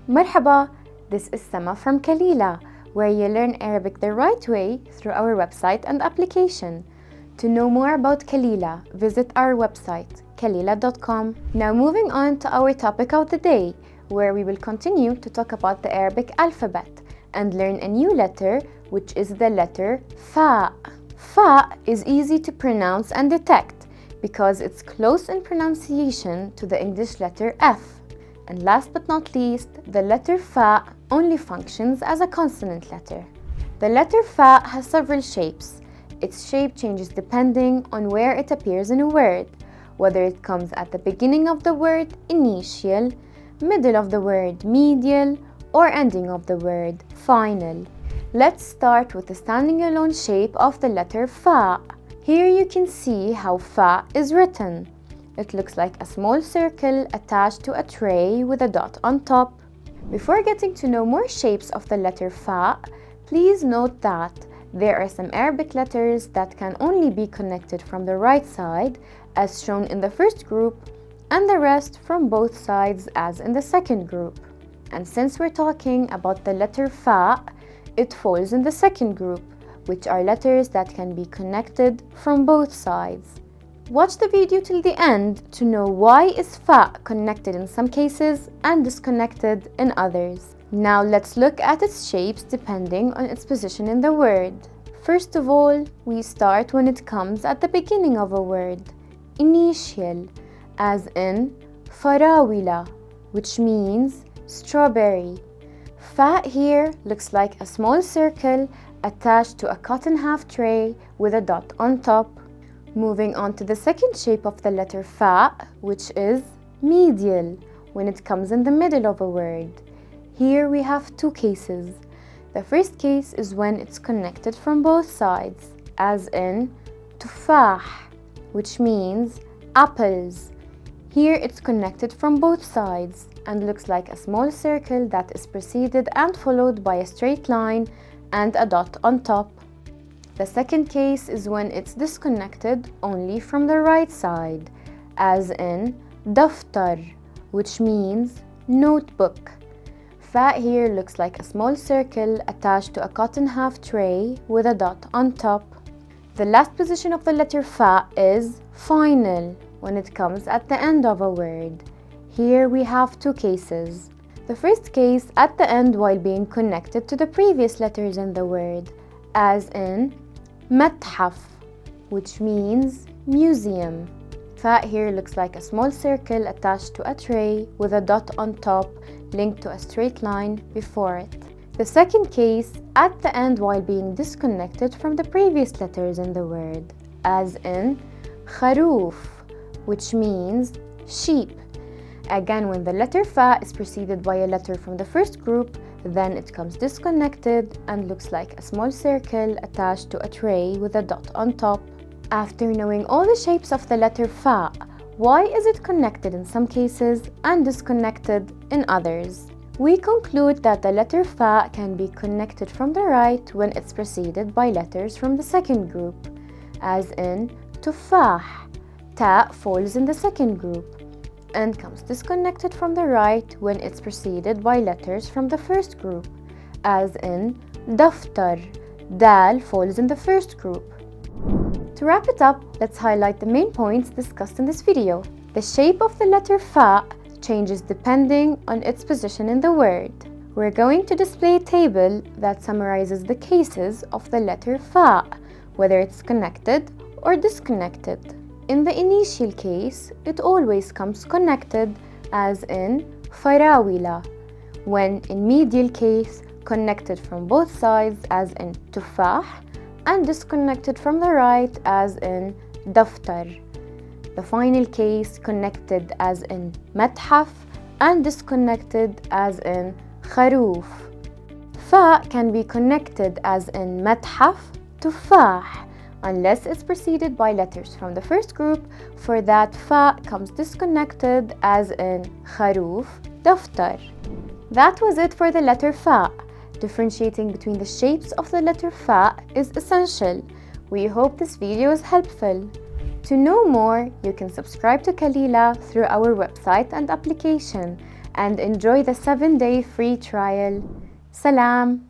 Marhaba, this is Sama from Kalila, where you learn Arabic the right way through our website and application. To know more about Kalila, visit our website, kalila.com. Now moving on to our topic of the day, where we will continue to talk about the Arabic alphabet and learn a new letter, which is the letter Fa. Fa is easy to pronounce and detect because it's close in pronunciation to the English letter F. And last but not least, the letter Fa only functions as a consonant letter. The letter Fa has several shapes. Its shape changes depending on where it appears in a word, whether it comes at the beginning of the word, initial, middle of the word, medial, or ending of the word, final. Let's start with the standing alone shape of the letter Fa. Here you can see how Fa is written. It looks like a small circle attached to a tray with a dot on top. Before getting to know more shapes of the letter Fa, please note that there are some Arabic letters that can only be connected from the right side, as shown in the first group, and the rest from both sides, as in the second group. And since we're talking about the letter Fa, it falls in the second group, which are letters that can be connected from both sides. Watch the video till the end to know why is Fa connected in some cases and disconnected in others. Now let's look at its shapes depending on its position in the word. First of all, we start when it comes at the beginning of a word, initial, as in farawila, which means strawberry. Fa here looks like a small circle attached to a cotton half tray with a dot on top. Moving on to the second shape of the letter Fa, which is medial, when it comes in the middle of a word. Here we have two cases. The first case is when it's connected from both sides, as in tufah, which means apples. Here it's connected from both sides and looks like a small circle that is preceded and followed by a straight line and a dot on top. The second case is when it's disconnected only from the right side, as in daftar, which means notebook. Fa here looks like a small circle attached to a cotton half tray with a dot on top. The last position of the letter Fa is final, when it comes at the end of a word. Here we have two cases. The first case at the end while being connected to the previous letters in the word, as in متحف, which means museum. Fa here looks like a small circle attached to a tray with a dot on top linked to a straight line before it. The second case at the end while being disconnected from the previous letters in the word, as in خروف, which means sheep. Again, when the letter Fa is preceded by a letter from the first group, then it comes disconnected and looks like a small circle attached to a tray with a dot on top. After knowing all the shapes of the letter Fa, why is it connected in some cases and disconnected in others? We conclude that the letter Fa can be connected from the right when it's preceded by letters from the second group, as in tufah. Ta falls in the second group and comes disconnected from the right when it's preceded by letters from the first group, as in daftar. Dal falls in the first group. To wrap it up, let's highlight the main points discussed in this video. The shape of the letter Fa changes depending on its position in the word. We're going to display a table that summarizes the cases of the letter Fa, whether it's connected or disconnected. In the initial case, it always comes connected, as in farawila, when in medial case, connected from both sides, as in tufah, and disconnected from the right, as in daftar. The final case, connected as in متحف and disconnected as in خروف. Fa can be connected as in متحف, تفاح, unless it's preceded by letters from the first group. For that, Fa comes disconnected as in خروف, دفتر. That was it for the letter Fa. Differentiating between the shapes of the letter Fa is essential. We hope this video is helpful. To know more, you can subscribe to Kalila through our website and application and enjoy the 7-day free trial. Salam!